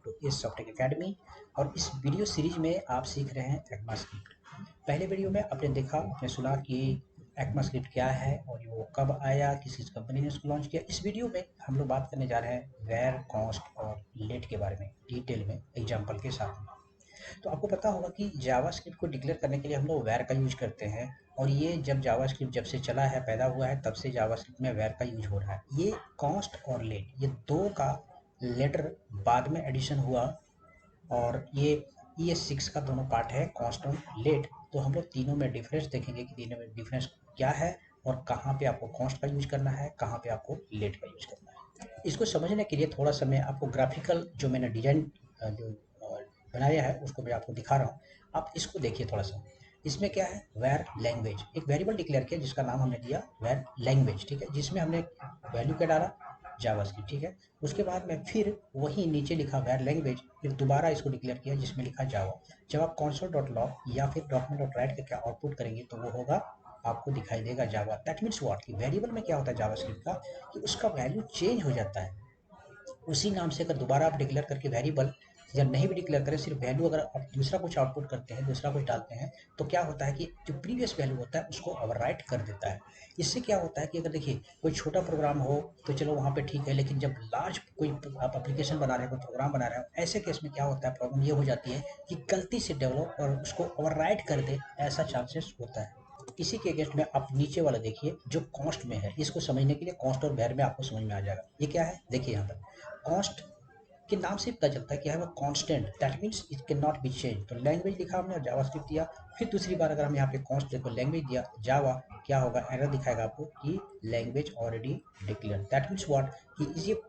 To इस software academy. और इस वीडियो सीरीज में आप सीख रहे हैं ECMAScript। पहले वीडियो में आपने देखा, आपने सुना कि ECMAScript क्या है और वो कब आया, किस कंपनी ने इसको लॉन्च किया। इस वीडियो में हम लोग बात करने जा रहे हैं वेर, कॉन्स्ट और लेट के बारे में डिटेल में एग्जाम्पल के साथ में। तो आपको पता होगा कि जावास्क्रिप्ट को डिक्लेयर करने के लिए हम लोग वेर का यूज करते हैं, और ये जब जावास्क्रिप्ट जब से चला है, पैदा हुआ है, तब से जावास्क्रिप्ट में वेर का यूज हो रहा है। ये कॉन्स्ट और लेट, ये दो का लेटर बाद में एडिशन हुआ, और ये ES6 का दोनों पार्ट है, कॉन्स्ट और लेट। तो हम लोग तीनों में डिफरेंस देखेंगे कि तीनों में डिफरेंस क्या है और कहाँ पे आपको कॉन्स्ट का यूज करना है, कहाँ पे आपको लेट का यूज करना है। इसको समझने के लिए थोड़ा सा मैं आपको ग्राफिकल जो मैंने डिजाइन जो बनाया है उसको मैं आपको दिखा रहा हूँ। आप इसको देखिए थोड़ा सा। इसमें क्या है, वेर लैंग्वेज, एक वेरिएबल डिक्लेयर किया जिसका नाम हमने दिया वेर लैंग्वेज, ठीक है, जिसमें हमने वैल्यू क्या डाला, जावास्क्रिप्ट, ठीक है। उसके बाद में फिर वही नीचे लिखा वेर लैंग्वेज, फिर दोबारा इसको डिक्लेयर किया जिसमें लिखा जावा। जब आप console.log या फिर document.write करके आउटपुट करेंगे तो वो होगा, आपको दिखाई देगा जावा। दैट मीन्स व्हाट, कि वेरिएबल में क्या होता है जावास्क्रिप्ट का, कि उसका वैल्यू चेंज हो जाता है। उसी नाम से अगर दोबारा आप डिक्लेयर करके वेरिएबल, या नहीं भी डिक्लेयर करें, सिर्फ वैल्यू अगर आप दूसरा कुछ आउटपुट करते हैं, दूसरा कुछ डालते हैं, तो क्या होता है कि जो प्रीवियस वैल्यू होता है उसको ओवरराइट कर देता है। इससे क्या होता है कि अगर देखिए कोई छोटा प्रोग्राम हो तो चलो वहाँ पे ठीक है, लेकिन जब लार्ज कोई आप एप्लीकेशन बना रहे हो, कोई प्रोग्राम बना रहे हो, ऐसे केस में क्या होता है, प्रॉब्लम ये हो जाती है कि गलती से डेवलप और उसको ओवरराइट कर दे, ऐसा चांसेस होता है। इसी के अगेंस्ट में आप नीचे वाला देखिए जो कॉस्ट में है, इसको समझने के लिए कॉस्ट और वेर में आपको समझ में आ जाएगा। ये क्या है, देखिए यहाँ पर कॉस्ट के नाम से पता चलता है कि है वो constant, that means it can not be change. तो लैंग्वेज लिखा हमने और जावास्क्रिप्ट दिया। फिर दूसरी बार अगर हम यहाँ पे कॉन्स्ट देखो लैंग्वेज दिया जावा, क्या होगा, एरर दिखाएगा आपको कि language already declare. That means what, कि ये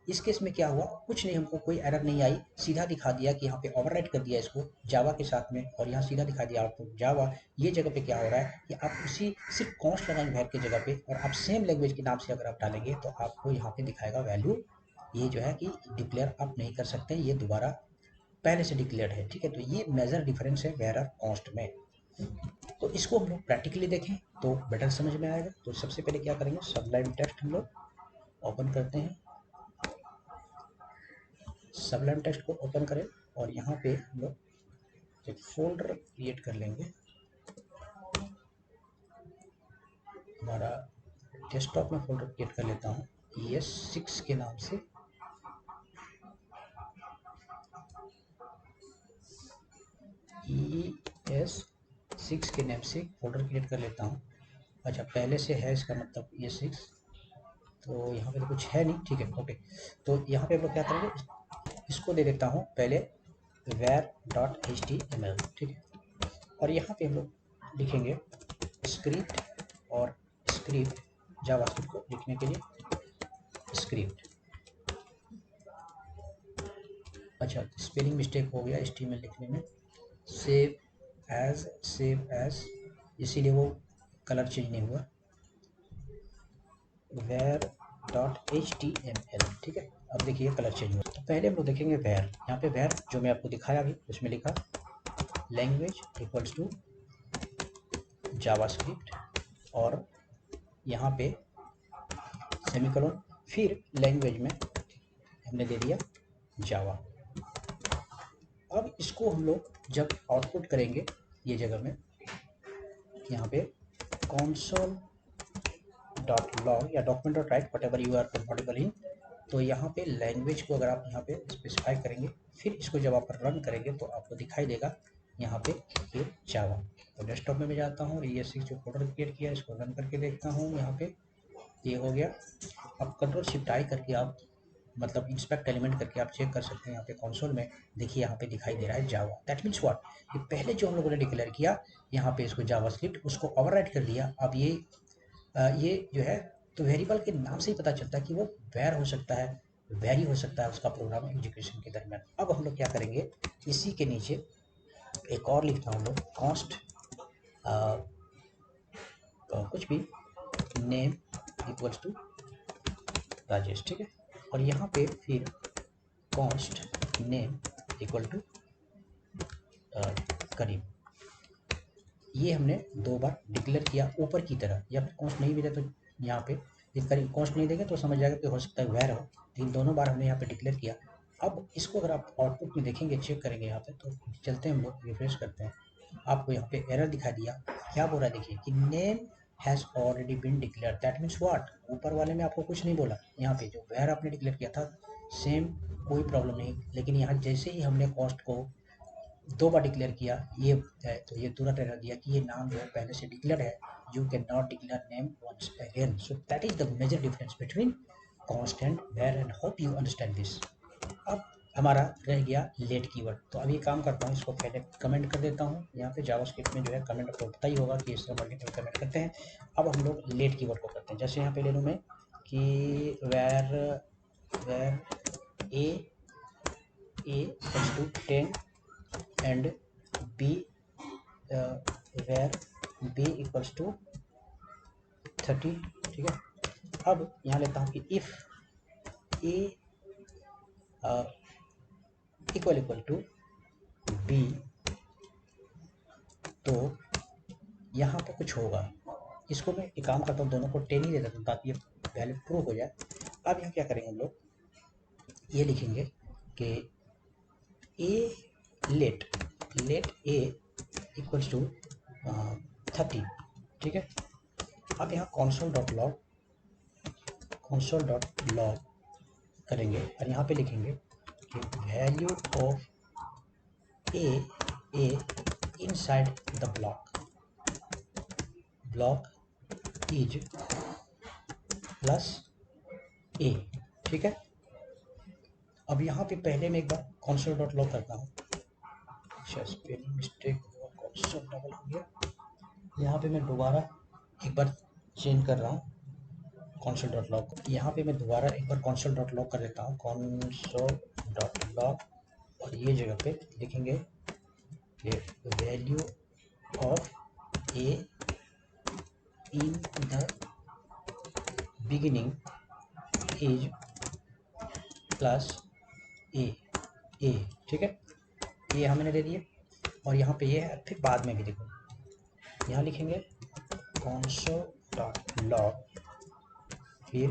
इस केस में क्या हुआ, कुछ नहीं, हमको कोई एरर नहीं आई, सीधा दिखा दिया कि यहाँ पे ओवरराइट कर दिया इसको जावा के साथ में, और यहाँ सीधा दिखा दिया आपको जावा। ये जगह पे क्या हो रहा है कि आप उसी सिर्फ कॉन्स्ट लगाएंगे वेर की जगह पे, और आप सेम लैंग्वेज के नाम से अगर आप डालेंगे तो आपको यहाँ पे दिखाएगा वैल्यू, ये जो है कि डिक्लेयर आप नहीं कर सकते, ये दोबारा पहले से डिक्लेयर है, ठीक है। तो ये मेजर डिफरेंस है वेर और कॉस्ट में। तो इसको हम लोग प्रैक्टिकली देखें तो बेटर समझ में आएगा। तो सबसे पहले क्या करेंगे, सबलाइन टेक्स्ट हम लोग ओपन करते हैं। सबलाइन टेक्स्ट को ओपन करें और यहाँ पे हम लोग एक फोल्डर क्रिएट कर लेंगे। हमारा डेस्कटॉप में फोल्डर क्रिएट कर लेता हूँ ES6 के नाम से। ES6 के नाम से फोल्डर क्रिएट कर लेता हूँ। अच्छा, पहले से है इसका मतलब ES6, तो यहाँ पे तो कुछ है नहीं, ठीक है, ओके। तो यहाँ पे हम लोग क्या करेंगे, इसको दे देता हूँ पहले var.html, ठीक है। और यहाँ पे हम लोग लिखेंगे स्क्रिप्ट, और स्क्रिप्ट जावास्क्रिप्ट को लिखने के लिए स्क्रिप्ट। अच्छा, स्पेलिंग मिस्टेक हो गया HTML लिखने में, सेव एज, इसीलिए वो कलर चेंज नहीं हुआ, var.html, ठीक है। अब देखिए कलर चेंज हुआ। तो पहले हम लोग देखेंगे var। यहाँ पे var जो मैं आपको दिखाया अभी, उसमें लिखा लैंग्वेज इक्वल्स टू जावास्क्रिप्ट, और यहाँ पे सेमीकोलन, फिर लैंग्वेज में हमने दे दिया जावा। अब इसको हम लोग जब आउटपुट करेंगे, ये जगह में यहाँ पे console.log या document.write whatever you are comfortable in, तो यहाँ पे लैंग्वेज को अगर आप यहाँ पे स्पेसिफाई करेंगे, फिर इसको जब आप रन करेंगे तो आपको दिखाई देगा यहाँ पे ये जावा। तो डेस्कटॉप में मैं जाता हूँ और ES6 जो फोल्डर क्रिएट किया इसको रन करके देखता हूँ, यहाँ पे ये हो गया। अब Ctrl+Shift+I करके आप मतलब इंस्पेक्ट एलिमेंट करके आप चेक कर सकते हैं। यहाँ पे कंसोल में देखिए यहाँ पे दिखाई दे रहा है जावा। दैट मीन्स व्हाट, कि पहले जो हम लोगों ने डिक्लेयर किया यहाँ पे इसको जावास्क्रिप्ट, उसको ओवरराइट कर दिया। अब ये जो है, तो वेरिएबल के नाम से ही पता चलता है कि वो वेर हो सकता है, वेरी हो सकता है उसका प्रोग्राम एग्जीक्यूशन के दरमियान। अब हम लोग क्या करेंगे, इसी के नीचे एक और लिखता हूँ हम लोग कॉन्स्ट कुछ भी नेम इक्वल्स टू राजेश, ठीक है। और यहाँ पे फिर कॉन्स्ट नेम इक्वल टू करीम। ये हमने दो बार डिक्लेयर किया ऊपर की तरह, या फिर कॉन्स्ट नहीं भी तो यहाँ पे करीम कॉन्स्ट नहीं देंगे तो समझ जाएगा कि हो सकता है वेर हो, लेकिन दोनों बार हमने यहाँ पे डिक्लेयर किया। अब इसको अगर आप आउटपुट में देखेंगे, चेक करेंगे यहाँ पे, तो चलते हैं हम लोग रिफ्रेश करते हैं, आपको यहाँ पे एरर दिखा दिया। क्या बोल रहा है देखिए कि name has already been declare, that means what, ऊपर वाले में आपको कुछ नहीं बोला, यहाँ पे जो वेयर आपने डिक्लेयर किया था सेम, कोई प्रॉब्लम नहीं, लेकिन यहाँ जैसे ही हमने कॉस्ट को 2 बार डिक्लेयर किया ये है, तो ये तुरंत एरर दिया कि ये नाम जो है पहले से डिक्लेयर है, you can not declare name once again. So that is the major difference between constant var and hope you understand this. अब हमारा रह गया लेट कीवर्ड, तो अब ये काम करता हूँ, इसको पहले कमेंट कर देता हूँ। यहाँ पे जावास्क्रिप्ट में जो है कमेंट आपको पता ही होगा कि इस तरह मल्टीपल कमेंट करते हैं। अब हम लोग लेट कीवर्ड को करते हैं, जैसे यहाँ पे ले लूँ मैं कि var a equals to 10 and b var b equals to 30, ठीक है। अब यहाँ लेता हूँ कि if a equal to b, तो यहाँ पे कुछ होगा। इसको मैं एक काम करता हूँ, दोनों को 10 ही दे देता हूँ ताकि ये वैल्यू प्रूव हो जाए। अब यहाँ क्या करेंगे हम लोग, ये लिखेंगे कि ए लेट ए इक्वल्स टू 30, ठीक है। अब यहाँ console.log करेंगे और यहाँ पे लिखेंगे कि value of A inside the block is plus A, ठीक है। अब यहाँ पे पहले मैं एक बार console.log करता हूँ, स्पेलिंग मिस्टेक हुआ, console डबल हो गया। यहाँ पे मैं दोबारा एक बार चेंज कर रहा हूँ console.log को, यहाँ पे मैं दोबारा एक बार console.log कर देता हूँ, console.log, और ये जगह पे लिखेंगे कि value of A in the beginning is plus A, ठीक है। ये हमने दे दिए और यहाँ पे ये है, फिर बाद में भी देखो यहाँ लिखेंगे console.log फिर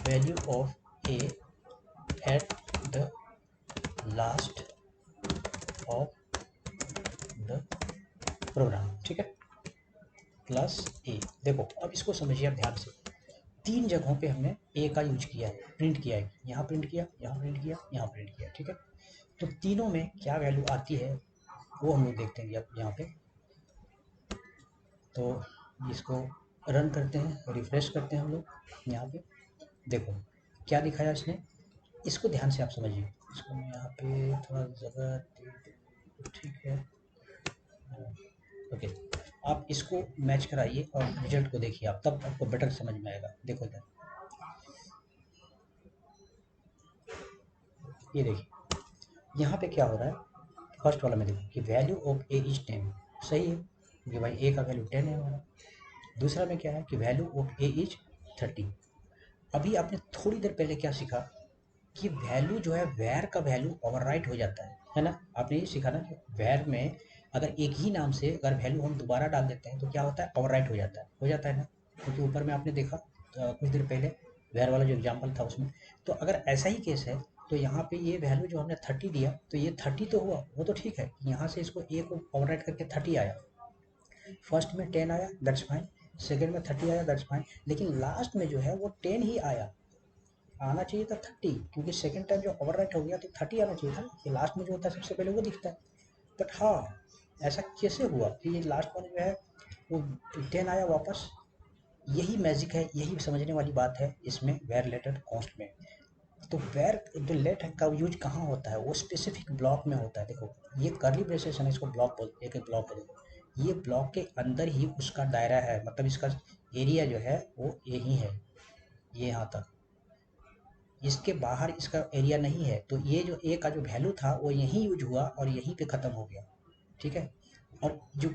value of a at the last of the program, ठीक है, प्लस ए। देखो अब इसको समझिए आप ध्यान से, 3 जगहों पे हमने ए का यूज किया है, प्रिंट किया है, यहाँ प्रिंट किया, यहाँ प्रिंट किया, यहाँ प्रिंट किया, ठीक है। तो तीनों में क्या वैल्यू आती है वो हम लोग देखते हैं अब यहाँ पे। तो इसको रन करते हैं, रिफ्रेश करते हैं हम लोग। यहाँ पे देखो क्या दिखाया इसने, इसको ध्यान से आप समझिए। इसको मैं यहाँ पे थोड़ा जगह दे दूँ, ठीक है, ओके। आप इसको मैच कराइए और रिजल्ट को देखिए आप, तब आपको बेटर समझ में आएगा। देखो इधर ये देखिए यहाँ पे क्या हो रहा है, फर्स्ट वाला में देखो कि वैल्यू ऑफ ए इज 10, सही है कि भाई ए का वैल्यू 10 है हमारा। दूसरा में क्या है कि वैल्यू ऑफ ए इज 30। अभी आपने थोड़ी देर पहले क्या सीखा कि वैल्यू जो है वेयर का वैल्यू ओवरराइट हो जाता है ना। आपने ये सीखा ना कि वेयर में अगर एक ही नाम से अगर वैल्यू हम दोबारा डाल देते हैं तो क्या होता है, ओवरराइट हो जाता है ना। क्योंकि ऊपर में आपने देखा कुछ देर पहले वेयर वाला जो एग्जाम्पल था उसमें, तो अगर ऐसा ही केस है तो यहाँ पे ये वैल्यू जो हमने 30 दिया तो ये 30 तो हुआ, वो तो ठीक है, यहाँ से इसको ए को ओवरराइट करके 30 आया, फर्स्ट में 10 आया दैट्स फाइन, सेकेंड में 30 आया दैट्स फाइन, लेकिन लास्ट में जो है वो 10 ही आया, आना चाहिए था 30, क्योंकि सेकंड टाइम जो ओवरराइट हो गया तो 30 आना चाहिए था कि लास्ट में जो होता है सबसे पहले वो दिखता है। बट हाँ, ऐसा कैसे हुआ कि ये लास्ट में जो है वो 10 आया वापस। यही मैजिक है, यही समझने वाली बात है इसमें वेयर लेटर कॉस्ट में। तो वेयर जो लेट का यूज कहाँ होता है, वो स्पेसिफिक ब्लॉक में होता है। देखो ये कर्ली ब्रेसेस है ना, इसको ब्लॉक बोलते हैं, एक ब्लॉक बोलते हैं, ये ब्लॉक के अंदर ही उसका दायरा है, मतलब इसका एरिया जो है वो यही है, ये यहाँ तक, इसके बाहर इसका एरिया नहीं है। तो ये जो ए का जो वैल्यू था वो यहीं यूज हुआ और यहीं पे ख़त्म हो गया, ठीक है। और जो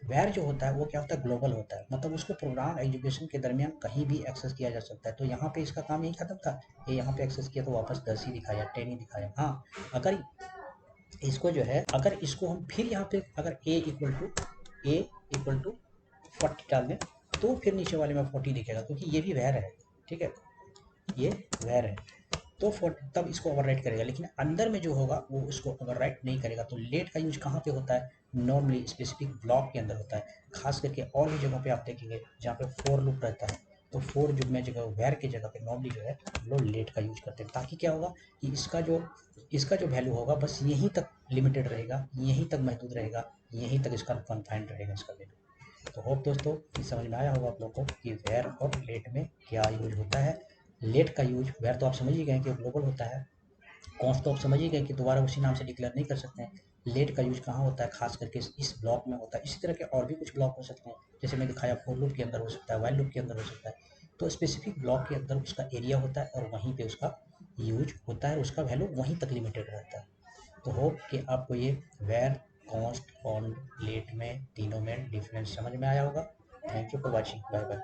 वेर जो होता है वो क्या होता है, ग्लोबल होता है, मतलब उसको प्रोग्राम एग्जीक्यूशन के दरमियान कहीं भी एक्सेस किया जा सकता है। तो यहाँ पे इसका काम यही खत्म था, ये यहाँ पे एक्सेस किया तो वापस 10 ही दिखाया, 10 ही दिखाया। हाँ, अगर इसको जो है, अगर इसको हम फिर यहाँ पे अगर ए इक्वल टू 40 डाल दें तो फिर नीचे वाले में 40 दिखेगा, क्योंकि ये भी वेर है, ठीक है, ये वेर है। तो तब इसको ओवरराइट करेगा, लेकिन अंदर में जो होगा वो उसको ओवरराइट नहीं करेगा। तो लेट का यूज कहाँ पे होता है? नॉर्मली स्पेसिफिक ब्लॉक के अंदर होता है। खास करके और भी जगहों पे आप देखेंगे जहाँ पे फोर लूप रहता है, तो फोर जो में जगह वेर की जगह पे नॉर्मली जो है लोग लेट का यूज करते हैं, ताकि क्या होगा कि इसका जो वैल्यू होगा बस यहीं तक लिमिटेड रहेगा, यहीं तक महदूद रहेगा, यहीं तक इसका कन्फाइंड रहेगा इसका वैल्यू। तो होप दोस्तों ये समझ में आया होगा आप लोगों को कि वेर और लेट में क्या यूज होता है। लेट का यूज, वेर तो आप समझ ही गए कि ग्लोबल होता है, कॉन्स्ट तो आप समझ ही गए कि दोबारा उसी नाम से डिक्लेयर नहीं कर सकते हैं। लेट का यूज कहाँ होता है? खास करके इस ब्लॉक में होता है। इसी तरह के और भी कुछ ब्लॉक हो सकते हैं, जैसे मैं दिखाया फोर लूप के अंदर हो सकता है, वाइल लूप के अंदर हो सकता है। तो स्पेसिफिक ब्लॉक के अंदर उसका एरिया होता है और वहीं पे उसका यूज होता है, उसका वैल्यू वहीं तक लिमिटेड रहता है। तो होप कि आपको ये वेर, कॉन्स्ट और लेट में तीनों में डिफरेंस समझ में आया होगा। Thank you for watching, bye bye.